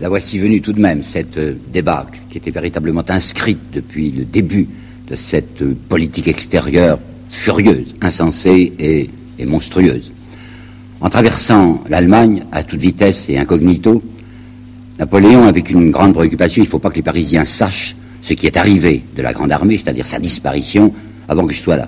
la voici venue tout de même, cette débâcle qui était véritablement inscrite depuis le début de cette politique extérieure furieuse, insensée et monstrueuse. En traversant l'Allemagne à toute vitesse et incognito, Napoléon, avec une grande préoccupation, il ne faut pas que les Parisiens sachent ce qui est arrivé de la Grande Armée, c'est-à-dire sa disparition, avant que je sois là.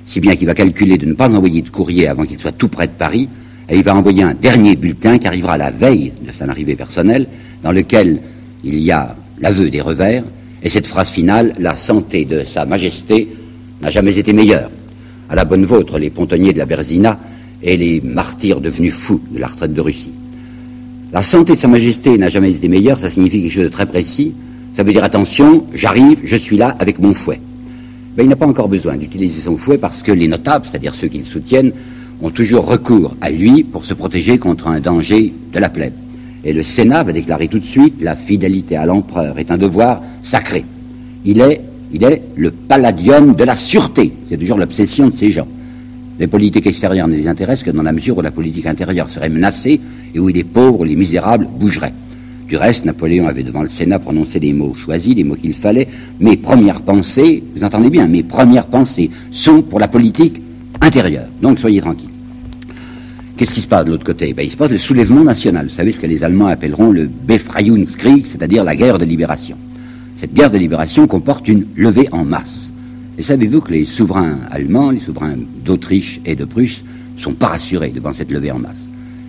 Si bien qu'il va calculer de ne pas envoyer de courrier avant qu'il soit tout près de Paris, et il va envoyer un dernier bulletin qui arrivera la veille de son arrivée personnelle, dans lequel il y a l'aveu des revers, et cette phrase finale, la santé de Sa Majesté n'a jamais été meilleure. À la bonne vôtre, les pontonniers de la Berzina et les martyrs devenus fous de la retraite de Russie. La santé de Sa Majesté n'a jamais été meilleure, ça signifie quelque chose de très précis. Ça veut dire, attention, j'arrive, je suis là avec mon fouet. Ben, il n'a pas encore besoin d'utiliser son fouet parce que les notables, c'est-à-dire ceux qui le soutiennent, ont toujours recours à lui pour se protéger contre un danger de la plèbe. Et le Sénat va déclarer tout de suite, la fidélité à l'empereur est un devoir sacré. Il est le palladium de la sûreté. C'est toujours l'obsession de ces gens. Les politiques extérieures ne les intéressent que dans la mesure où la politique intérieure serait menacée et où les pauvres, les misérables bougeraient. Du reste, Napoléon avait devant le Sénat prononcé des mots choisis, des mots qu'il fallait. Mes premières pensées, vous entendez bien, mes premières pensées sont pour la politique intérieure. Donc soyez tranquilles. Qu'est-ce qui se passe de l'autre côté? Ben, il se passe le soulèvement national. Vous savez ce que les Allemands appelleront le Befreiungskrieg, c'est-à-dire la guerre de libération. Cette guerre de libération comporte une levée en masse. Et savez-vous que les souverains allemands, les souverains d'Autriche et de Prusse sont pas rassurés devant cette levée en masse.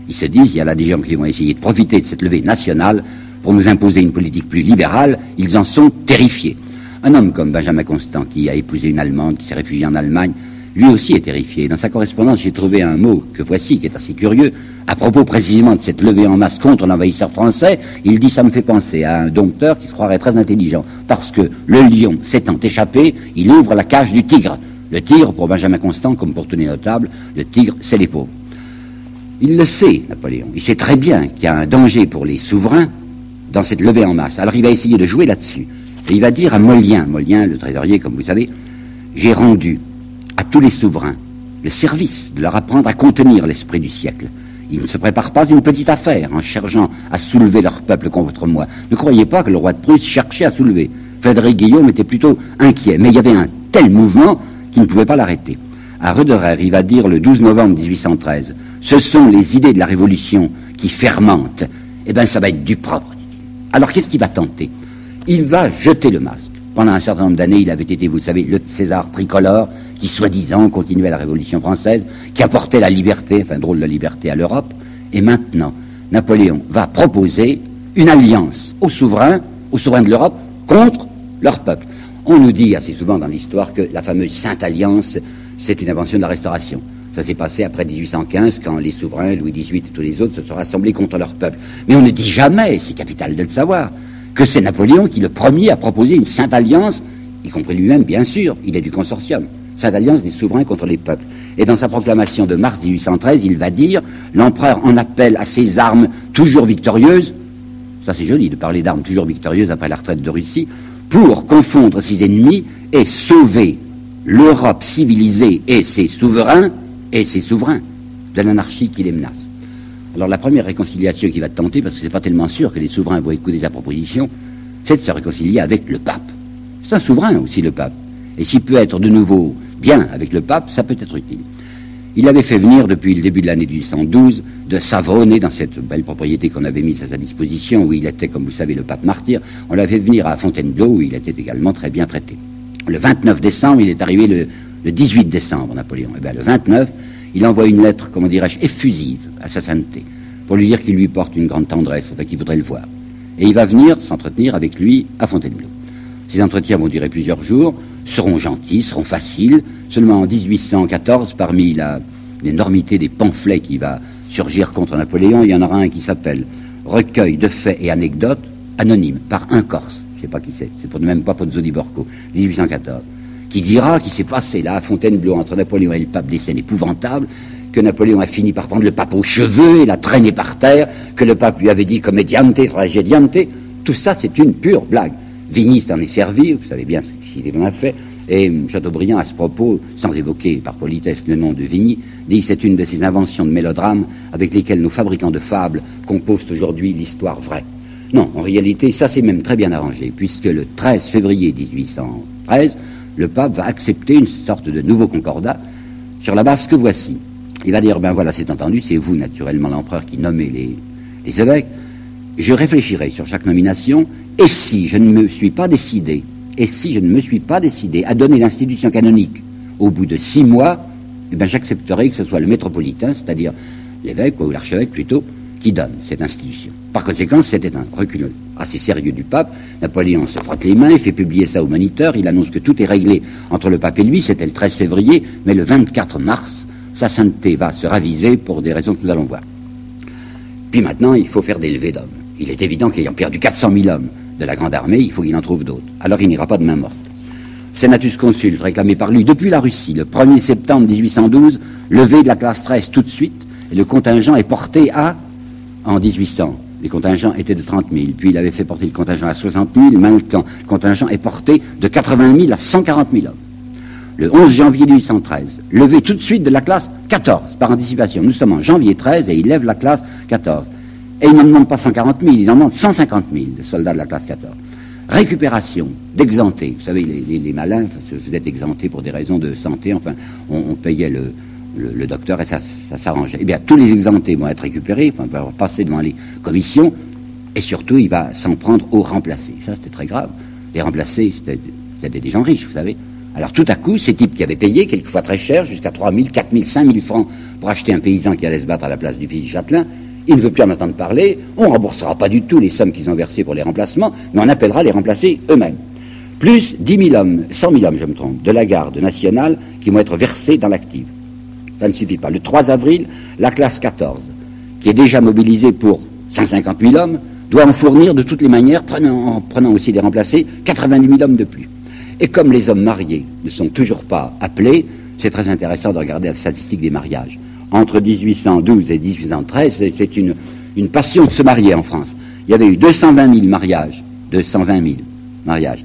Ils se disent, il y a là des gens qui vont essayer de profiter de cette levée nationale pour nous imposer une politique plus libérale. Ils en sont terrifiés. Un homme comme Benjamin Constant, qui a épousé une Allemande, qui s'est réfugié en Allemagne, lui aussi est terrifié. Dans sa correspondance, j'ai trouvé un mot que voici, qui est assez curieux, à propos précisément de cette levée en masse contre l'envahisseur français. Il dit, ça me fait penser à un dompteur qui se croirait très intelligent, parce que le lion s'étant échappé, il ouvre la cage du tigre. Le tigre, pour Benjamin Constant, comme pour tous les notables, le tigre, c'est les pauvres. Il le sait, Napoléon. Il sait très bien qu'il y a un danger pour les souverains dans cette levée en masse. Alors il va essayer de jouer là-dessus. Et il va dire à Molien, le trésorier, comme vous savez, j'ai rendu à tous les souverains le service de leur apprendre à contenir l'esprit du siècle. Ils ne se préparent pas une petite affaire en cherchant à soulever leur peuple contre moi. Ne croyez pas que le roi de Prusse cherchait à soulever. Frédéric Guillaume était plutôt inquiet, mais il y avait un tel mouvement qu'il ne pouvait pas l'arrêter. À Roederer, il va dire le 12 novembre 1813, ce sont les idées de la Révolution qui fermentent. Eh bien, ça va être du propre. Alors, qu'est-ce qu'il va tenter? Il va jeter le masque. Pendant un certain nombre d'années, il avait été, vous le savez, le César tricolore, qui soi-disant continuait la Révolution française, qui apportait la liberté, enfin drôle de liberté à l'Europe. Et maintenant, Napoléon va proposer une alliance aux souverains de l'Europe contre leur peuple. On nous dit assez souvent dans l'histoire que la fameuse Sainte Alliance, c'est une invention de la Restauration. Ça s'est passé après 1815, quand les souverains, Louis XVIII et tous les autres, se sont rassemblés contre leur peuple. Mais on ne dit jamais, c'est capital de le savoir, que c'est Napoléon qui, le premier, a proposé une Sainte Alliance, y compris lui-même, bien sûr, il est du consortium. Sainte Alliance des souverains contre les peuples. Et dans sa proclamation de mars 1813, il va dire « L'empereur en appelle à ses armes toujours victorieuses », ça c'est joli de parler d'armes toujours victorieuses après la retraite de Russie, pour confondre ses ennemis et sauver l'Europe civilisée et ses souverains de l'anarchie qui les menace. Alors la première réconciliation qu'il va tenter, parce que c'est pas tellement sûr que les souverains vont écouter sa proposition, c'est de se réconcilier avec le pape. C'est un souverain aussi, le pape. Et s'il peut être de nouveau bien avec le pape, ça peut être utile. Il avait fait venir depuis le début de l'année 1812 de Savone, dans cette belle propriété qu'on avait mise à sa disposition, où il était, comme vous savez, le pape martyr. On l'avait fait venir à Fontainebleau, où il était également très bien traité. Le 29 décembre, il est arrivé le 18 décembre, Napoléon. Et bien le 29, il envoie une lettre, comment dirais-je, effusive à sa sainteté, pour lui dire qu'il lui porte une grande tendresse, enfin qu'il voudrait le voir. Et il va venir s'entretenir avec lui à Fontainebleau. Ces entretiens vont durer plusieurs jours, seront gentils, seront faciles. Seulement en 1814, parmi l'énormité des pamphlets qui va surgir contre Napoléon, il y en aura un qui s'appelle « Recueil de faits et anecdotes anonymes par un Corse ». Je ne sais pas qui c'est même pas Pozzo di Borgo, 1814, qui dira qu'il s'est passé là à Fontainebleau entre Napoléon et le pape des scènes épouvantables, que Napoléon a fini par prendre le pape aux cheveux et l'a traîné par terre, que le pape lui avait dit commediante, tragediante. Tout ça, c'est une pure blague. Vigny s'en est servi, vous savez bien ce qu'il en a fait, et Chateaubriand, à ce propos, sans évoquer par politesse le nom de Vigny, dit que c'est une de ces inventions de mélodrame avec lesquelles nos fabricants de fables composent aujourd'hui l'histoire vraie. Non, en réalité, ça c'est même très bien arrangé, puisque le 13 février 1813, le pape va accepter une sorte de nouveau concordat sur la base que voici. Il va dire, ben voilà, c'est entendu, c'est vous, naturellement, l'empereur, qui nommez les évêques. Je réfléchirai sur chaque nomination, et si je ne me suis pas décidé, à donner l'institution canonique au bout de 6 mois, eh ben j'accepterai que ce soit le métropolitain, c'est-à-dire l'évêque, ou l'archevêque plutôt, qui donne cette institution. Par conséquent, c'était un recul assez sérieux du pape. Napoléon se frotte les mains, il fait publier ça au Moniteur, il annonce que tout est réglé entre le pape et lui, c'était le 13 février, mais le 24 mars, sa sainteté va se raviser pour des raisons que nous allons voir. Puis maintenant, il faut faire des levées d'hommes. Il est évident qu'ayant perdu 400 000 hommes de la grande armée, il faut qu'il en trouve d'autres. Alors il n'ira pas de main morte. Senatus Consulte, réclamé par lui depuis la Russie, le 1er septembre 1812, levée de la classe 13 tout de suite, et le contingent est porté en 1800. Les contingents étaient de 30 000, puis il avait fait porter le contingent à 60 000, maintenant le contingent est porté de 80 000 à 140 000 hommes. Le 11 janvier 1813, levée tout de suite de la classe 14, par anticipation. Nous sommes en janvier 13 et il lève la classe 14. Et il n'en demande pas 140 000, il en demande 150 000 de soldats de la classe 14. Récupération d'exemptés. Vous savez, les malins se faisaient exempter pour des raisons de santé. Enfin, on payait le docteur et ça s'arrangeait. Eh bien, tous les exemptés vont être récupérés, enfin, vont passer devant les commissions, et surtout, il va s'en prendre aux remplacés. Ça, c'était très grave. Les remplacés, c'était des gens riches, vous savez. Alors, tout à coup, ces types qui avaient payé, quelquefois très cher, jusqu'à 3 000, 4 000, 5 000 francs pour acheter un paysan qui allait se battre à la place du fils du châtelain, il ne veut plus en entendre parler, on ne remboursera pas du tout les sommes qu'ils ont versées pour les remplacements, mais on appellera les remplacés eux-mêmes. Plus 10 000 hommes, 100 000 hommes, je me trompe, de la garde nationale qui vont être versés dans l'active. Ça ne suffit pas. Le 3 avril, la classe 14, qui est déjà mobilisée pour 150 000 hommes, doit en fournir de toutes les manières, en prenant aussi des remplacés, 90 000 hommes de plus. Et comme les hommes mariés ne sont toujours pas appelés, c'est très intéressant de regarder la statistique des mariages. Entre 1812 et 1813, c'est une passion de se marier en France. Il y avait eu 220 000 mariages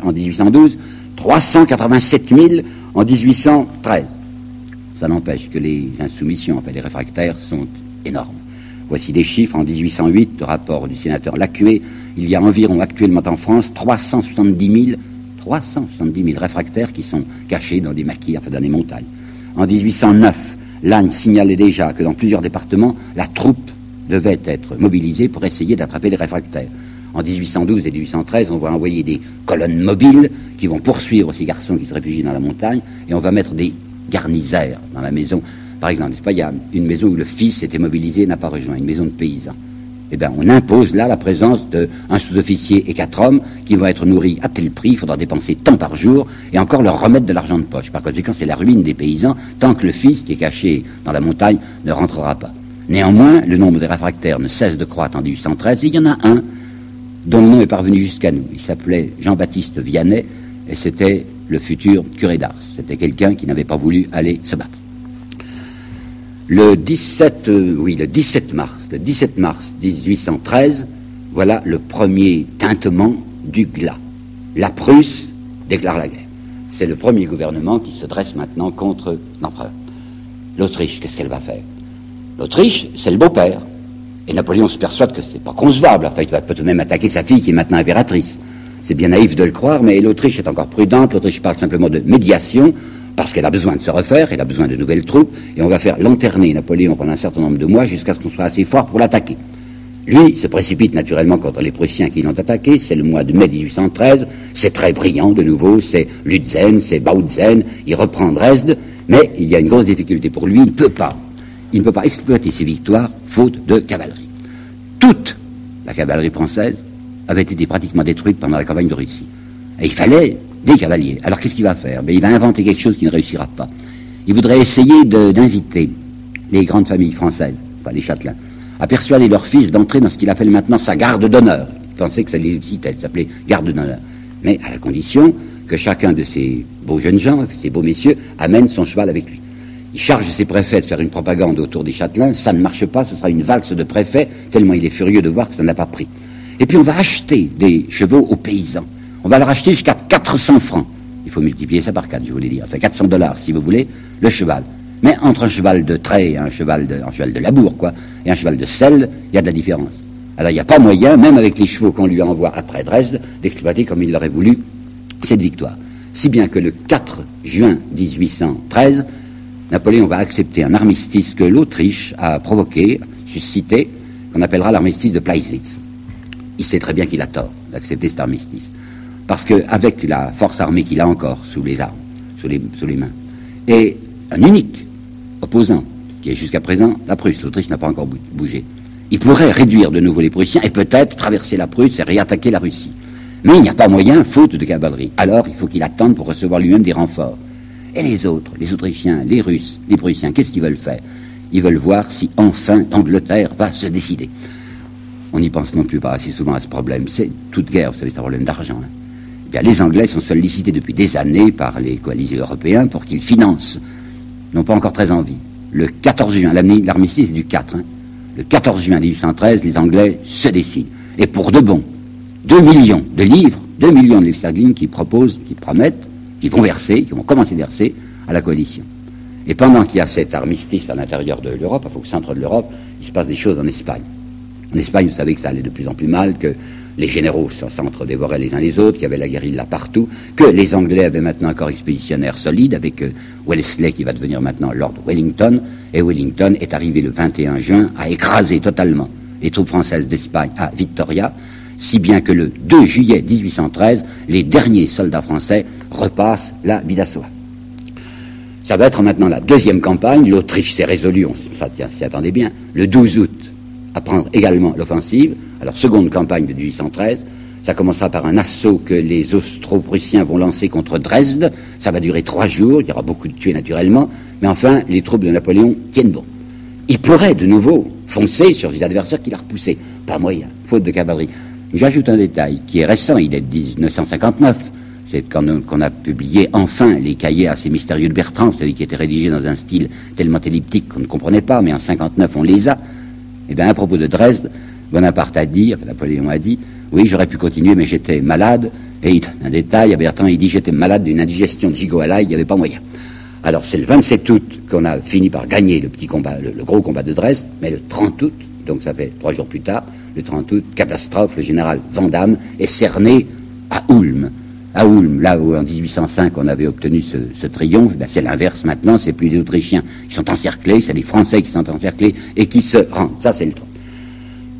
en 1812, 387 000 en 1813. Ça n'empêche que les insoumissions, enfin les réfractaires, sont énormes. Voici des chiffres. En 1808, le rapport du sénateur Lacué, il y a environ actuellement en France 370 000 réfractaires qui sont cachés dans des maquis, enfin dans des montagnes. En 1809, Lannes signalait déjà que dans plusieurs départements, la troupe devait être mobilisée pour essayer d'attraper les réfractaires. En 1812 et 1813, on va envoyer des colonnes mobiles qui vont poursuivre ces garçons qui se réfugient dans la montagne, et on va mettre des garnisaires dans la maison. Par exemple, n'est-ce pas, il y a une maison où le fils était mobilisé et n'a pas rejoint, une maison de paysans. Eh bien, on impose là la présence d'un sous-officier et 4 hommes qui vont être nourris à tel prix, il faudra dépenser tant par jour, et encore leur remettre de l'argent de poche. Par conséquent, c'est la ruine des paysans, tant que le fils, qui est caché dans la montagne, ne rentrera pas. Néanmoins, le nombre des réfractaires ne cesse de croître en 1813, et il y en a un dont le nom est parvenu jusqu'à nous. Il s'appelait Jean-Baptiste Vianney, et c'était le futur curé d'Ars. C'était quelqu'un qui n'avait pas voulu aller se battre. Le 17 mars 1813, voilà le premier tintement du glas. La Prusse déclare la guerre. C'est le premier gouvernement qui se dresse maintenant contre l'empereur. L'Autriche, qu'est-ce qu'elle va faire? L'Autriche, c'est le beau-père. Et Napoléon se persuade que c'est pas concevable. Enfin, il va peut-être même attaquer sa fille qui est maintenant impératrice. C'est bien naïf de le croire, mais l'Autriche est encore prudente. L'Autriche parle simplement de médiation, parce qu'elle a besoin de se refaire, elle a besoin de nouvelles troupes, et on va faire lanterner Napoléon pendant un certain nombre de mois jusqu'à ce qu'on soit assez fort pour l'attaquer. Lui se précipite naturellement contre les Prussiens qui l'ont attaqué, c'est le mois de mai 1813, c'est très brillant de nouveau, c'est Lutzen, c'est Bautzen, il reprend Dresde, mais il y a une grosse difficulté pour lui, il ne peut pas exploiter ses victoires faute de cavalerie. Toute la cavalerie française avait été pratiquement détruite pendant la campagne de Russie. Et il fallait des cavaliers. Alors qu'est-ce qu'il va faire? Il va inventer quelque chose qui ne réussira pas. Il voudrait essayer d'inviter les grandes familles françaises, enfin les châtelains, à persuader leurs fils d'entrer dans ce qu'il appelle maintenant sa garde d'honneur. Il pensait que ça les excitait, ça s'appelait garde d'honneur. Mais à la condition que chacun de ces beaux jeunes gens, ces beaux messieurs, amène son cheval avec lui. Il charge ses préfets de faire une propagande autour des châtelains, ça ne marche pas, ce sera une valse de préfets, tellement il est furieux de voir que ça n'a pas pris. Et puis on va acheter des chevaux aux paysans. On va leur acheter jusqu'à 400 francs. Il faut multiplier ça par 4, je voulais dire. Enfin, 400 $, si vous voulez, le cheval. Mais entre un cheval de trait et un cheval de labour, quoi, et un cheval de selle, il y a de la différence. Alors il n'y a pas moyen, même avec les chevaux qu'on lui envoie après Dresde, d'exploiter comme il l'aurait voulu cette victoire. Si bien que le 4 juin 1813, Napoléon va accepter un armistice que l'Autriche a provoqué, suscité, qu'on appellera l'armistice de Pleiswitz. Il sait très bien qu'il a tort d'accepter cet armistice. Parce qu'avec la force armée qu'il a encore sous les armes, sous les mains, et un unique opposant, qui est jusqu'à présent la Prusse, l'Autriche n'a pas encore bougé, il pourrait réduire de nouveau les Prussiens et peut-être traverser la Prusse et réattaquer la Russie. Mais il n'y a pas moyen, faute de cavalerie. Alors il faut qu'il attende pour recevoir lui-même des renforts. Et les autres, les Autrichiens, les Russes, les Prussiens, qu'est-ce qu'ils veulent faire? Ils veulent voir si enfin l'Angleterre va se décider. On n'y pense non plus pas assez souvent à ce problème. C'est toute guerre, vous savez, c'est un problème d'argent. Eh bien, les Anglais sont sollicités depuis des années par les coalisés européens pour qu'ils financent. Ils n'ont pas encore très envie. Le 14 juin, l'armistice est du 4. Le 14 juin 1813, les Anglais se décident. Et pour de bon, 2 millions de livres sterling qui proposent, qui promettent, qui vont verser, qui vont commencer à verser à la coalition. Et pendant qu'il y a cet armistice à l'intérieur de l'Europe, au centre de l'Europe, il se passe des choses en Espagne. En Espagne, vous savez que ça allait de plus en plus mal, que les généraux s'entre-dévoraient les uns les autres, qu'il y avait la guérilla partout, que les Anglais avaient maintenant un corps expéditionnaire solide, avec Wellesley qui va devenir maintenant Lord Wellington, et Wellington est arrivé le 21 juin à écraser totalement les troupes françaises d'Espagne à Victoria, si bien que le 2 juillet 1813, les derniers soldats français repassent la Bidassoa. Ça va être maintenant la deuxième campagne. L'Autriche s'est résolue, on s'y attendait bien, le 12 août, à prendre également l'offensive. Alors, seconde campagne de 1813. Ça commencera par un assaut que les Austro-Prussiens vont lancer contre Dresde. Ça va durer 3 jours. Il y aura beaucoup de tués, naturellement. Mais enfin, les troupes de Napoléon tiennent bon. Il pourrait, de nouveau, foncer sur ses adversaires qu'il a repoussés. Pas moyen, faute de cavalerie. J'ajoute un détail qui est récent. Il est de 1959. C'est quand on a publié enfin les cahiers assez mystérieux de Bertrand, vous savez, qui étaient rédigés dans un style tellement elliptique qu'on ne comprenait pas, mais en 59 on les a. Et bien, à propos de Dresde, Bonaparte a dit, enfin Napoléon a dit, oui, j'aurais pu continuer, mais j'étais malade. Et il donne un détail, à Bertrand, il dit, j'étais malade d'une indigestion de gigot à l'ail, il n'y avait pas moyen. Alors, c'est le 27 août qu'on a fini par gagner le petit combat, le gros combat de Dresde, mais le 30 août, donc ça fait 3 jours plus tard, le 30 août, catastrophe, le général Vandamme est cerné à Ulm. À Ulm, là où en 1805 on avait obtenu ce triomphe, ben c'est l'inverse maintenant, c'est plus les Autrichiens qui sont encerclés, c'est les Français qui sont encerclés et qui se rendent. Ça c'est le temps.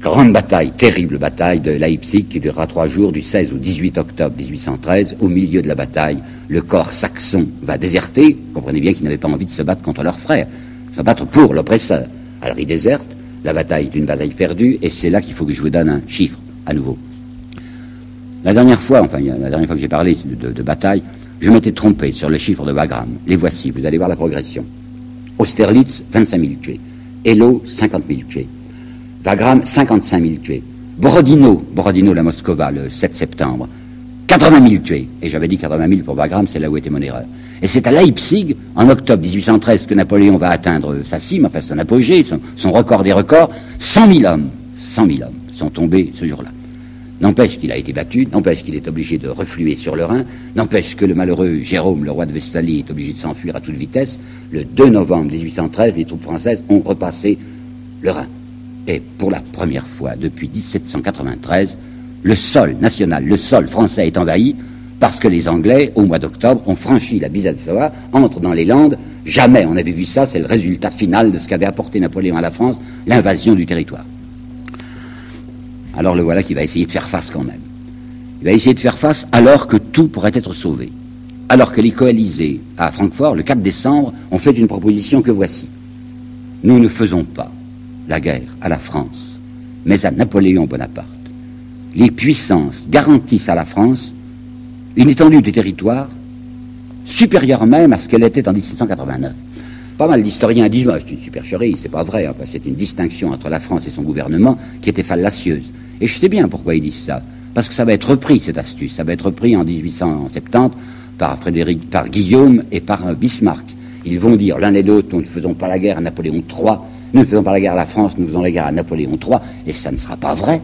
Grande bataille, terrible bataille de Leipzig qui durera 3 jours, du 16 au 18 octobre 1813. Au milieu de la bataille, le corps saxon va déserter. Vous comprenez bien qu'ils n'avaient pas envie de se battre contre leurs frères, se battre pour l'oppresseur. Alors ils désertent, la bataille est une bataille perdue, et c'est là qu'il faut que je vous donne un chiffre à nouveau. La dernière fois que j'ai parlé de bataille, je m'étais trompé sur le chiffre de Wagram. Les voici, vous allez voir la progression. Austerlitz, 25 000 tués. Eylau, 50 000 tués. Wagram, 55 000 tués. Borodino, la Moscova, le 7 septembre, 80 000 tués. Et j'avais dit 80 000 pour Wagram, c'est là où était mon erreur. Et c'est à Leipzig, en octobre 1813, que Napoléon va atteindre sa cime, enfin son apogée, son record des records. 100 000 hommes sont tombés ce jour-là. N'empêche qu'il a été battu, n'empêche qu'il est obligé de refluer sur le Rhin, n'empêche que le malheureux Jérôme, le roi de Westphalie, est obligé de s'enfuir à toute vitesse. Le 2 novembre 1813, les troupes françaises ont repassé le Rhin. Et pour la première fois depuis 1793, le sol national, le sol français est envahi parce que les Anglais, au mois d'octobre, ont franchi la Bidassoa, entrent dans les Landes. Jamais on avait vu ça, c'est le résultat final de ce qu'avait apporté Napoléon à la France, l'invasion du territoire. Alors le voilà qui va essayer de faire face quand même. Il va essayer de faire face alors que tout pourrait être sauvé. Alors que les coalisés à Francfort, le 4 décembre, ont fait une proposition que voici. Nous ne faisons pas la guerre à la France, mais à Napoléon Bonaparte. Les puissances garantissent à la France une étendue de territoire supérieure même à ce qu'elle était en 1789. Pas mal d'historiens disent, c'est une supercherie, c'est pas vrai, enfin, c'est une distinction entre la France et son gouvernement qui était fallacieuse. Et je sais bien pourquoi ils disent ça. Parce que ça va être repris, cette astuce. Ça va être repris en 1870 par Guillaume et par Bismarck. Ils vont dire l'un et l'autre, nous ne faisons pas la guerre à Napoléon III, nous ne faisons pas la guerre à la France, nous faisons la guerre à Napoléon III. Et ça ne sera pas vrai,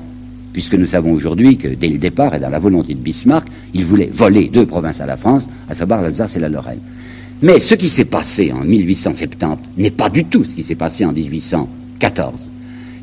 puisque nous savons aujourd'hui que dès le départ, et dans la volonté de Bismarck, il voulait voler 2 provinces à la France, à savoir l'Alsace et la Lorraine. Mais ce qui s'est passé en 1870 n'est pas du tout ce qui s'est passé en 1814.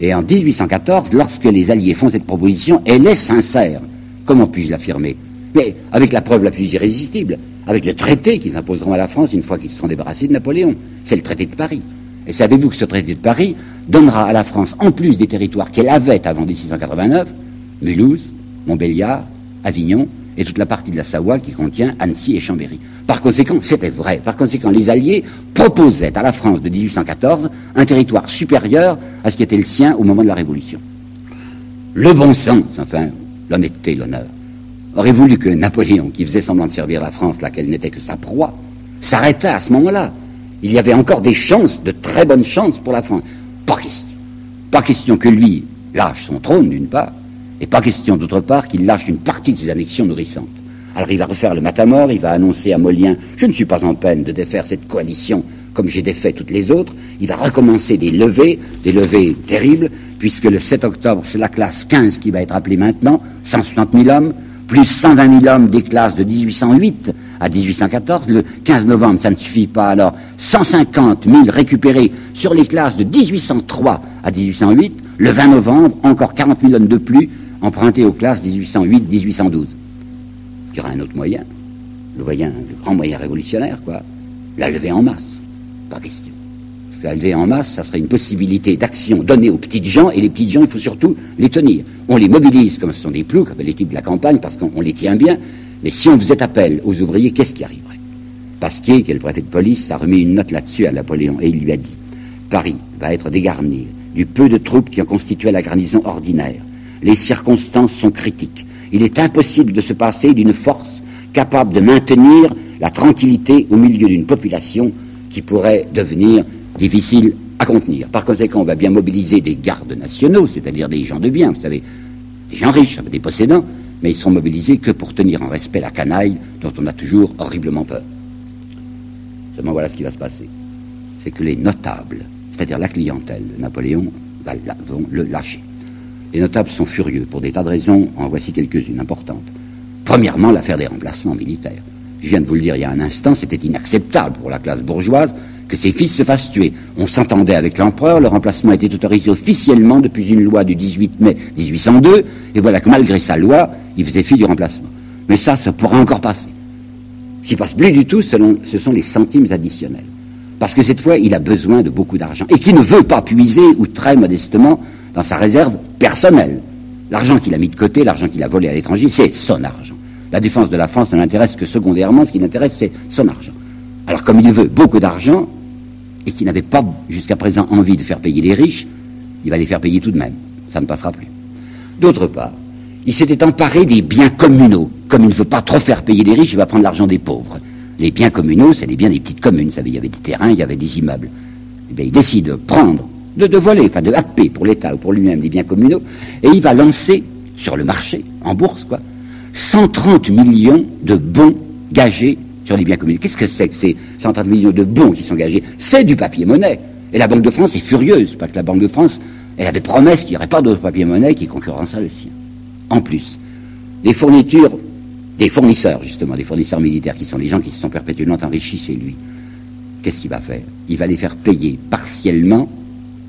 Et en 1814, lorsque les Alliés font cette proposition, elle est sincère. Comment puis-je l'affirmer? Mais avec la preuve la plus irrésistible, avec le traité qu'ils imposeront à la France une fois qu'ils se seront débarrassés de Napoléon. C'est le traité de Paris. Et savez-vous que ce traité de Paris donnera à la France, en plus des territoires qu'elle avait avant 1689, Mulhouse, Montbéliard, Avignon, et toute la partie de la Savoie qui contient Annecy et Chambéry. Par conséquent, c'était vrai. Par conséquent, les Alliés proposaient à la France de 1814 un territoire supérieur à ce qui était le sien au moment de la Révolution. Le bon sens, enfin, l'honnêteté, l'honneur, aurait voulu que Napoléon, qui faisait semblant de servir la France, laquelle n'était que sa proie, s'arrêtât à ce moment-là. Il y avait encore des chances, de très bonnes chances pour la France. Pas question. Pas question que lui lâche son trône, d'une part, et pas question, d'autre part, qu'il lâche une partie de ses annexions nourrissantes. Alors il va refaire le matamor, il va annoncer à Molien « Je ne suis pas en peine de défaire cette coalition comme j'ai défait toutes les autres ». Il va recommencer des levées terribles, puisque le 7 octobre, c'est la classe 15 qui va être appelée maintenant, 160 000 hommes, plus 120 000 hommes des classes de 1808 à 1814. Le 15 novembre, ça ne suffit pas, alors 150 000 récupérés sur les classes de 1803 à 1808. Le 20 novembre, encore 40 000 hommes de plus empruntés aux classes 1808-1812. Il y aura un autre moyen, le grand moyen révolutionnaire, quoi, la levée en masse. Pas question. Parce que la levée en masse, ça serait une possibilité d'action donnée aux petites gens, et les petites gens, il faut surtout les tenir. On les mobilise comme ce sont des ploucs, comme l'étude de la campagne, parce qu'on les tient bien, mais si on faisait appel aux ouvriers, qu'est-ce qui arriverait? Pasquier, qui est le préfet de police, a remis une note là-dessus à Napoléon, et il lui a dit « Paris va être dégarni du peu de troupes qui ont constitué la garnison ordinaire. Les circonstances sont critiques. Il est impossible de se passer d'une force capable de maintenir la tranquillité au milieu d'une population qui pourrait devenir difficile à contenir. Par conséquent, on va bien mobiliser des gardes nationaux, c'est-à-dire des gens de bien, vous savez, des gens riches, des possédants, mais ils seront mobilisés que pour tenir en respect la canaille dont on a toujours horriblement peur. Seulement voilà ce qui va se passer. C'est que les notables, c'est-à-dire la clientèle de Napoléon, vont le lâcher. Les notables sont furieux pour des tas de raisons, en voici quelques-unes importantes. Premièrement, l'affaire des remplacements militaires. Je viens de vous le dire il y a un instant, c'était inacceptable pour la classe bourgeoise que ses fils se fassent tuer. On s'entendait avec l'empereur, le remplacement était autorisé officiellement depuis une loi du 18 mai 1802, et voilà que malgré sa loi, il faisait fi du remplacement. Mais ça pourra encore passer. Ce qui passe plus du tout, ce sont les centimes additionnels. Parce que cette fois, il a besoin de beaucoup d'argent, et qui ne veut pas puiser, ou très modestement, dans sa réserve personnelle. L'argent qu'il a mis de côté, l'argent qu'il a volé à l'étranger, c'est son argent. La défense de la France ne l'intéresse que secondairement, ce qui l'intéresse, c'est son argent. Alors comme il veut beaucoup d'argent, et qu'il n'avait pas jusqu'à présent envie de faire payer les riches, il va les faire payer tout de même. Ça ne passera plus. D'autre part, il s'était emparé des biens communaux. Comme il ne veut pas trop faire payer les riches, il va prendre l'argent des pauvres. Les biens communaux, c'est les biens des petites communes. Vous savez, il y avait des terrains, il y avait des immeubles. Et bien, il décide de prendre, de voler, enfin de happer pour l'État ou pour lui-même des biens communaux, et il va lancer sur le marché, en bourse, 130 millions de bons gagés sur les biens communaux. Qu'est-ce que c'est que ces 130 millions de bons qui sont gagés? C'est du papier-monnaie. Et la Banque de France est furieuse, parce que la Banque de France, elle avait promesse qu'il n'y aurait pas d'autre papier-monnaie qui concurrencerait le sien. En plus, les fournitures des fournisseurs, justement, des fournisseurs militaires, qui sont les gens qui se sont perpétuellement enrichis chez lui, qu'est-ce qu'il va faire? Il va les faire payer partiellement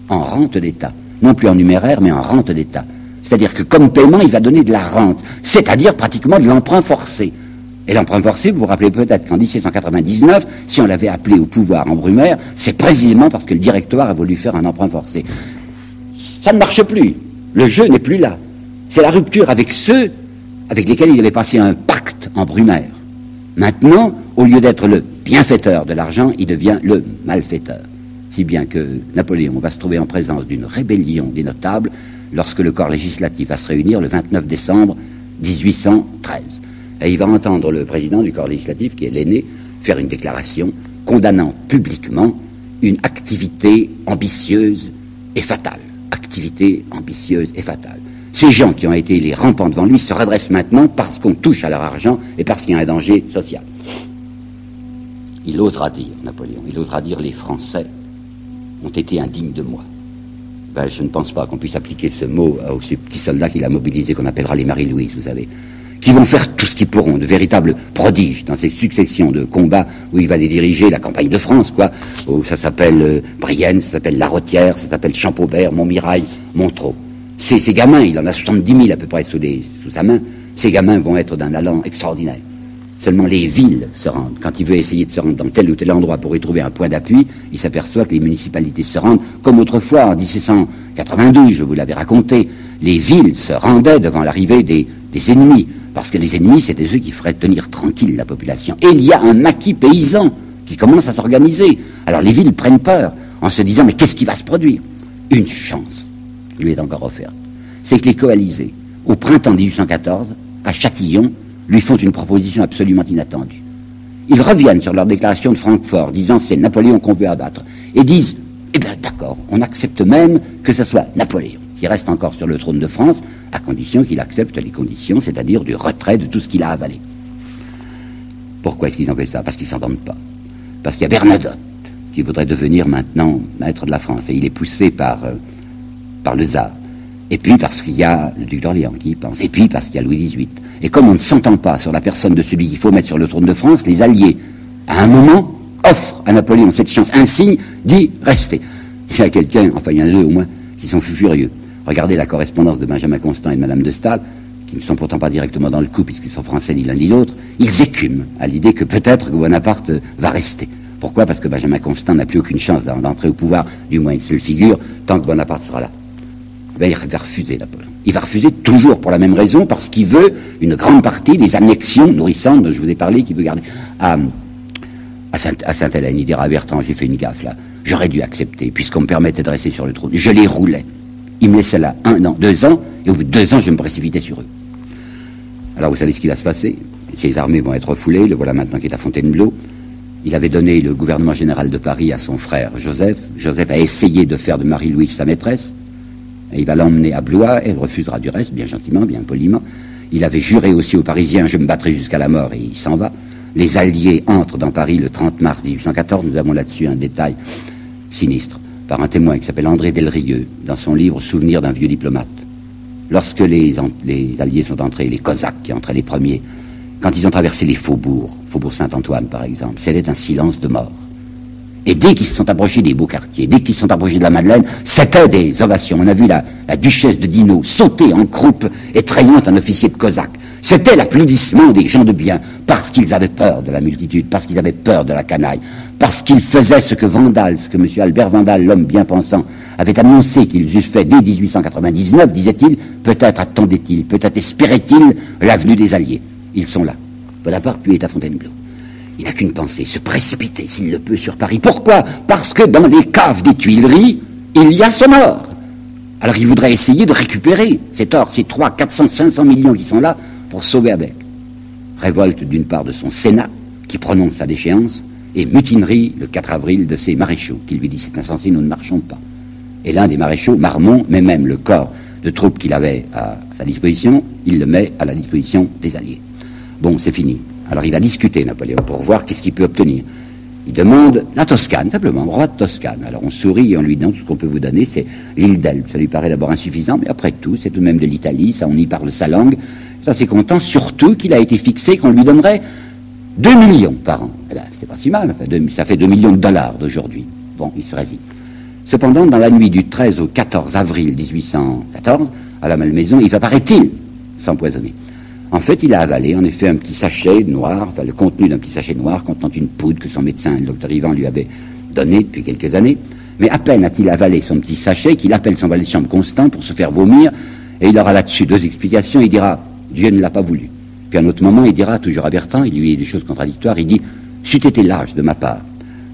en rente d'État. Non plus en numéraire, mais en rente d'État. C'est-à-dire que comme paiement, il va donner de la rente, c'est-à-dire pratiquement de l'emprunt forcé. Et l'emprunt forcé, vous vous rappelez peut-être qu'en 1799, si on l'avait appelé au pouvoir en Brumaire, c'est précisément parce que le directoire a voulu faire un emprunt forcé. Ça ne marche plus. Le jeu n'est plus là. C'est la rupture avec ceux avec lesquels il avait passé un pacte en Brumaire. Maintenant, au lieu d'être le bienfaiteur de l'argent, il devient le malfaiteur. Si bien que Napoléon va se trouver en présence d'une rébellion des notables lorsque le corps législatif va se réunir le 29 décembre 1813. Et il va entendre le président du corps législatif, qui est l'aîné, faire une déclaration condamnant publiquement une activité ambitieuse et fatale. Activité ambitieuse et fatale. Ces gens qui ont été les rampants devant lui se redressent maintenant parce qu'on touche à leur argent et parce qu'il y a un danger social. Il osera dire, Napoléon, il osera dire les Français ont été indignes de moi. Je ne pense pas qu'on puisse appliquer ce mot aux ces petits soldats qu'il a mobilisés, qu'on appellera les Marie-Louise, vous savez, qui vont faire tout ce qu'ils pourront, de véritables prodiges dans ces successions de combats où il va les diriger, la campagne de France, quoi, où ça s'appelle Brienne, ça s'appelle La Rothière, ça s'appelle Champaubert, Montmirail, Montreux. Ces gamins, il en a 70 000 à peu près sous sa main, ces gamins vont être d'un allant extraordinaire. Seulement les villes se rendent. Quand il veut essayer de se rendre dans tel ou tel endroit pour y trouver un point d'appui, il s'aperçoit que les municipalités se rendent, comme autrefois en 1792, je vous l'avais raconté, les villes se rendaient devant l'arrivée des ennemis, parce que les ennemis, c'était ceux qui feraient tenir tranquille la population. Et il y a un maquis paysan qui commence à s'organiser. Alors les villes prennent peur, en se disant, mais qu'est-ce qui va se produire? Une chance lui est encore offerte. C'est que les coalisés, au printemps 1814, à Châtillon, lui font une proposition absolument inattendue. Ils reviennent sur leur déclaration de Francfort, disant c'est Napoléon qu'on veut abattre, et disent, eh bien d'accord, on accepte même que ce soit Napoléon qui reste encore sur le trône de France, à condition qu'il accepte les conditions, c'est-à-dire du retrait de tout ce qu'il a avalé. Pourquoi est-ce qu'ils ont fait ça? Parce qu'ils ne s'entendent pas. Parce qu'il y a Bernadotte, qui voudrait devenir maintenant maître de la France, et il est poussé par le tsar. Et puis parce qu'il y a le duc d'Orléans qui y pense, et puis parce qu'il y a Louis XVIII. Et comme on ne s'entend pas sur la personne de celui qu'il faut mettre sur le trône de France, les Alliés, à un moment, offrent à Napoléon cette chance. Un signe dit « restez ». Il y a quelqu'un, enfin il y en a deux au moins, qui sont furieux. Regardez la correspondance de Benjamin Constant et de Madame de Staël, qui ne sont pourtant pas directement dans le coup, puisqu'ils sont français ni l'un ni l'autre. Ils écument à l'idée que peut-être Bonaparte va rester. Pourquoi? Parce que Benjamin Constant n'a plus aucune chance d'entrer au pouvoir, du moins une seule figure, tant que Bonaparte sera là. Ben, il va refuser Napoléon. Il va refuser toujours pour la même raison, parce qu'il veut une grande partie des annexions nourrissantes dont je vous ai parlé, qu'il veut garder à Sainte-Hélène. Il dira à Bertrand, j'ai fait une gaffe là, j'aurais dû accepter, puisqu'on me permettait de rester sur le trône. Je les roulais. Ils me laissaient là 1 an, 2 ans, et au bout de 2 ans, je me précipitais sur eux. Alors vous savez ce qui va se passer. Ces armées vont être refoulées, le voilà maintenant qui est à Fontainebleau. Il avait donné le gouvernement général de Paris à son frère Joseph. Joseph a essayé de faire de Marie-Louise sa maîtresse. Et il va l'emmener à Blois, elle refusera du reste, bien gentiment, bien poliment. Il avait juré aussi aux Parisiens, je me battrai jusqu'à la mort, et il s'en va. Les Alliés entrent dans Paris le 30 mars 1814, nous avons là-dessus un détail sinistre, par un témoin qui s'appelle André Delrieux, dans son livre « Souvenir d'un vieux diplomate ». Lorsque les Alliés sont entrés, les Cosaques qui entraient les premiers, quand ils ont traversé les faubourgs, Faubourg Saint-Antoine par exemple, c'était un silence de mort. Et dès qu'ils se sont approchés des beaux quartiers, dès qu'ils se sont approchés de la Madeleine, c'était des ovations. On a vu la duchesse de Dinaud sauter en croupe, étreignant un officier de cosaque. C'était l'applaudissement des gens de bien, parce qu'ils avaient peur de la multitude, parce qu'ils avaient peur de la canaille, parce qu'ils faisaient ce que Vandal, ce que M. Albert Vandal, l'homme bien pensant, avait annoncé qu'ils eussent fait dès 1899, disait-il, peut-être attendait-il, peut-être espérait-il la venue des Alliés. Ils sont là. Bonaparte, lui, est à Fontainebleau. Il n'a qu'une pensée, se précipiter, s'il le peut, sur Paris. Pourquoi? Parce que dans les caves des Tuileries, il y a son or. Alors il voudrait essayer de récupérer cet or, ces 300, 400, 500 millions qui sont là, pour sauver avec. Révolte d'une part de son Sénat, qui prononce sa déchéance, et mutinerie le 4 avril de ses maréchaux, qui lui dit c'est insensé, nous ne marchons pas. Et l'un des maréchaux, Marmont, met même le corps de troupes qu'il avait à sa disposition, il le met à la disposition des Alliés. Bon, c'est fini. Alors il va discuter, Napoléon, pour voir qu'est-ce qu'il peut obtenir. Il demande la Toscane, simplement, roi de Toscane. Alors on sourit et on lui dit, non, tout ce qu'on peut vous donner, c'est l'île d'Elbe. Ça lui paraît d'abord insuffisant, mais après tout, c'est tout de même de l'Italie, ça, on y parle sa langue. Ça, c'est content, surtout qu'il a été fixé qu'on lui donnerait 2 millions par an. Eh bien, c'était pas si mal, enfin, ça fait 2 millions de dollars d'aujourd'hui. Bon, il se résigne. Cependant, dans la nuit du 13 au 14 avril 1814, à la Malmaison, il va, paraît-il, s'empoisonner. En fait, il a avalé, en effet, un petit sachet noir, enfin le contenu d'un petit sachet noir contenant une poudre que son médecin, le docteur Ivan, lui avait donnée depuis quelques années. Mais à peine a-t-il avalé son petit sachet qu'il appelle son valet de chambre Constant pour se faire vomir, et il aura là-dessus 2 explications. Il dira « Dieu ne l'a pas voulu ». Puis à un autre moment, il dira, toujours à Bertrand, il lui dit des choses contradictoires, il dit « C'eût été lâche de ma part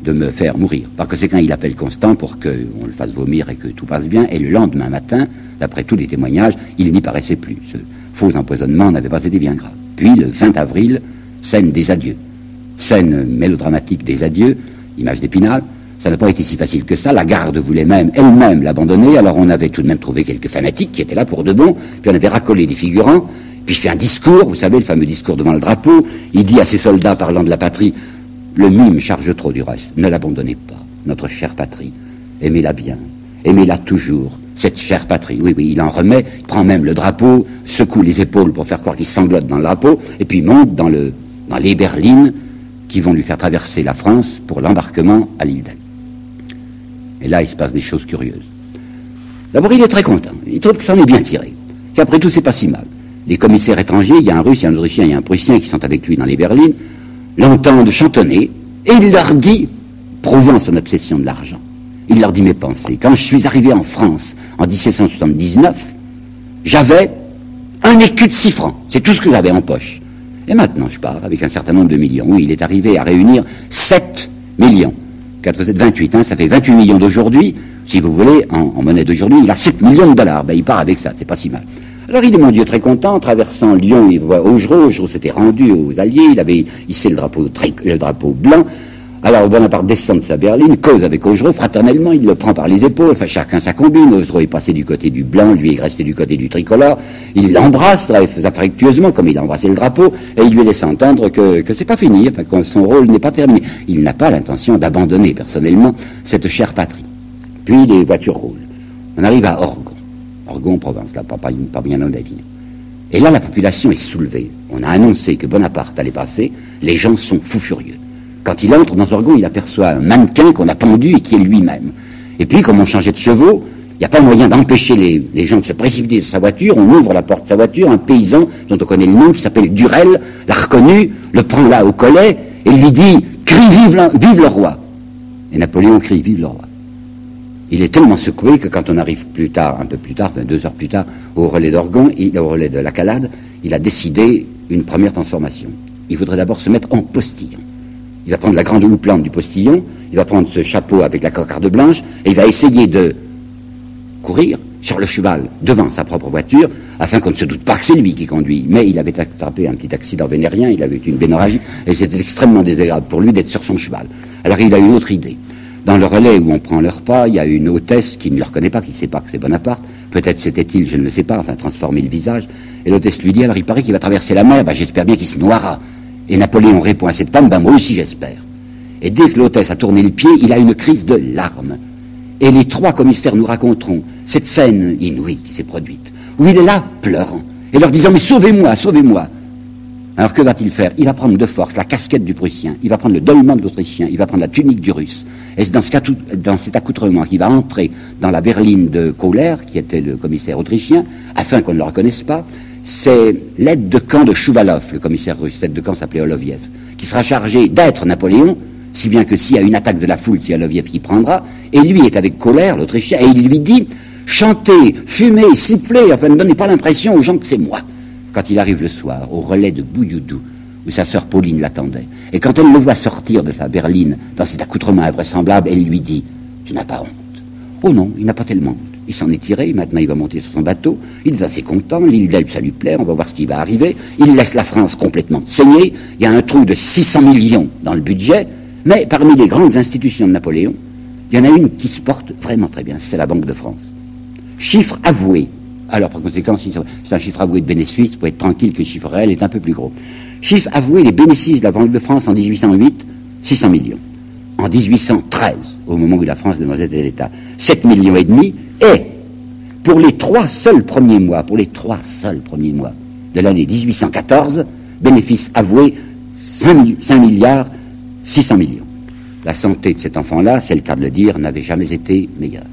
de me faire mourir ». Par conséquent, il appelle Constant pour qu'on le fasse vomir et que tout passe bien, et le lendemain matin, d'après tous les témoignages, il n'y paraissait plus. Ce faux empoisonnement n'avait pas été bien grave. Puis, le 20 avril, scène des adieux. Scène mélodramatique des adieux, image d'Épinal. Ça n'a pas été si facile que ça. La garde voulait même elle-même l'abandonner. Alors on avait tout de même trouvé quelques fanatiques qui étaient là pour de bon. Puis on avait racolé des figurants. Puis il fait un discours, vous savez, le fameux discours devant le drapeau. Il dit à ses soldats, parlant de la patrie, le mime charge trop du reste. Ne l'abandonnez pas, notre chère patrie. Aimez-la bien. Aimez-la toujours. cette chère patrie. Oui, oui, il en remet, il prend même le drapeau, secoue les épaules pour faire croire qu'il sanglote dans le drapeau, et puis monte dans les berlines qui vont lui faire traverser la France pour l'embarquement à l'île d'Elbe. Et là, il se passe des choses curieuses. D'abord, il est très content. Il trouve que ça en est bien tiré. Qu'après tout, c'est pas si mal. Les commissaires étrangers, il y a un Russe, il y a un Autrichien, il y a un Prussien qui sont avec lui dans les berlines, l'entendent chantonner, et il leur dit, prouvant son obsession de l'argent, il leur dit mes pensées. Quand je suis arrivé en France en 1779, j'avais un écu de 6 francs. C'est tout ce que j'avais en poche. Et maintenant, je pars avec un certain nombre de millions. Oui, il est arrivé à réunir 7 millions. 4 fois 7, 28, hein, ça fait 28 millions d'aujourd'hui. Si vous voulez, en monnaie d'aujourd'hui, il a 7 millions de dollars. Ben, il part avec ça, c'est pas si mal. Alors il est, mon Dieu, très content. En traversant Lyon, il voit Augereau. Augereau s'était rendu aux Alliés. Il avait hissé le drapeau blanc. Alors Bonaparte descend de sa berline, cause avec Augereau, fraternellement, il le prend par les épaules, enfin chacun sa combine. Augereau est passé du côté du blanc, lui est resté du côté du tricolore. Il l'embrasse affectueusement, comme il a embrassé le drapeau, et il lui laisse entendre que c'est pas fini, enfin, que son rôle n'est pas terminé. Il n'a pas l'intention d'abandonner personnellement cette chère patrie. Puis les voitures roulent. On arrive à Orgon. Orgon, Provence, là, pas bien loin d'Avignon. Et là, la population est soulevée. On a annoncé que Bonaparte allait passer. Les gens sont fous furieux. Quand il entre dans Orgon, il aperçoit un mannequin qu'on a pendu et qui est lui-même. Et puis, comme on changeait de chevaux, il n'y a pas moyen d'empêcher les gens de se précipiter sur sa voiture. On ouvre la porte de sa voiture, un paysan dont on connaît le nom, qui s'appelle Durel, l'a reconnu, le prend là au collet et lui dit « Crie vive le roi !» Et Napoléon crie « Vive le roi !» Il est tellement secoué que quand on arrive plus tard, un peu plus tard, 2 heures plus tard, au relais d'Orgon, au relais de la Calade, il a décidé une première transformation. Il voudrait d'abord se mettre en postillon. Il va prendre la grande houppelande du postillon, il va prendre ce chapeau avec la cocarde blanche, et il va essayer de courir sur le cheval devant sa propre voiture, afin qu'on ne se doute pas que c'est lui qui conduit. Mais il avait attrapé un petit accident vénérien, il avait eu une bénorragie, et c'était extrêmement désagréable pour lui d'être sur son cheval. Alors il a une autre idée. Dans le relais où on prend leur pas, il y a une hôtesse qui ne le reconnaît pas, qui ne sait pas que c'est Bonaparte. Peut-être c'était-il, je ne le sais pas, enfin transformer le visage. Et l'hôtesse lui dit, alors il paraît qu'il va traverser la mer, j'espère bien qu'il se noiera. Et Napoléon répond à cette femme, moi aussi j'espère. Et dès que l'hôtesse a tourné le pied, il a une crise de larmes. Et les 3 commissaires nous raconteront cette scène inouïe qui s'est produite, où il est là, pleurant, et leur disant, mais sauvez-moi, sauvez-moi. Alors que va-t-il faire? Il va prendre de force la casquette du Prussien, il va prendre le dolman de l'Autrichien, il va prendre la tunique du Russe. Et c'est dans cet accoutrement qu'il va entrer dans la berline de Kohler, qui était le commissaire autrichien, afin qu'on ne le reconnaisse pas. C'est l'aide de camp de Chouvalov, le commissaire russe, l'aide de camp s'appelait Oloviev, qui sera chargé d'être Napoléon, si bien que s'il y a une attaque de la foule, c'est Oloviev qui prendra, et lui est avec Kohler, l'Autrichien, et il lui dit « Chantez, fumez, sifflez, enfin ne donnez pas l'impression aux gens que c'est moi ». Quand il arrive le soir, au relais de Bouilloudou, où sa sœur Pauline l'attendait, et quand elle le voit sortir de sa berline dans cet accoutrement invraisemblable, elle lui dit « Tu n'as pas honte ?» Oh non, il n'a pas tellement honte. Il s'en est tiré, maintenant il va monter sur son bateau, il est assez content, l'île d'Elbe ça lui plaît, on va voir ce qui va arriver. Il laisse la France complètement saignée, il y a un trou de 600 millions dans le budget, mais parmi les grandes institutions de Napoléon, il y en a une qui se porte vraiment très bien, c'est la Banque de France. Chiffre avoué. Alors, par conséquent, si c'est un chiffre avoué de bénéfice, vous pouvez être tranquille que le chiffre réel est un peu plus gros. Chiffre avoué, les bénéfices de la Banque de France en 1808, 600 millions. En 1813, au moment où la France est dans cet état d'État, 7 millions et demi, et pour les 3 seuls premiers mois de l'année 1814, bénéfice avoué 5 milliards 600 millions. La santé de cet enfant-là, c'est le cas de le dire, n'avait jamais été meilleure.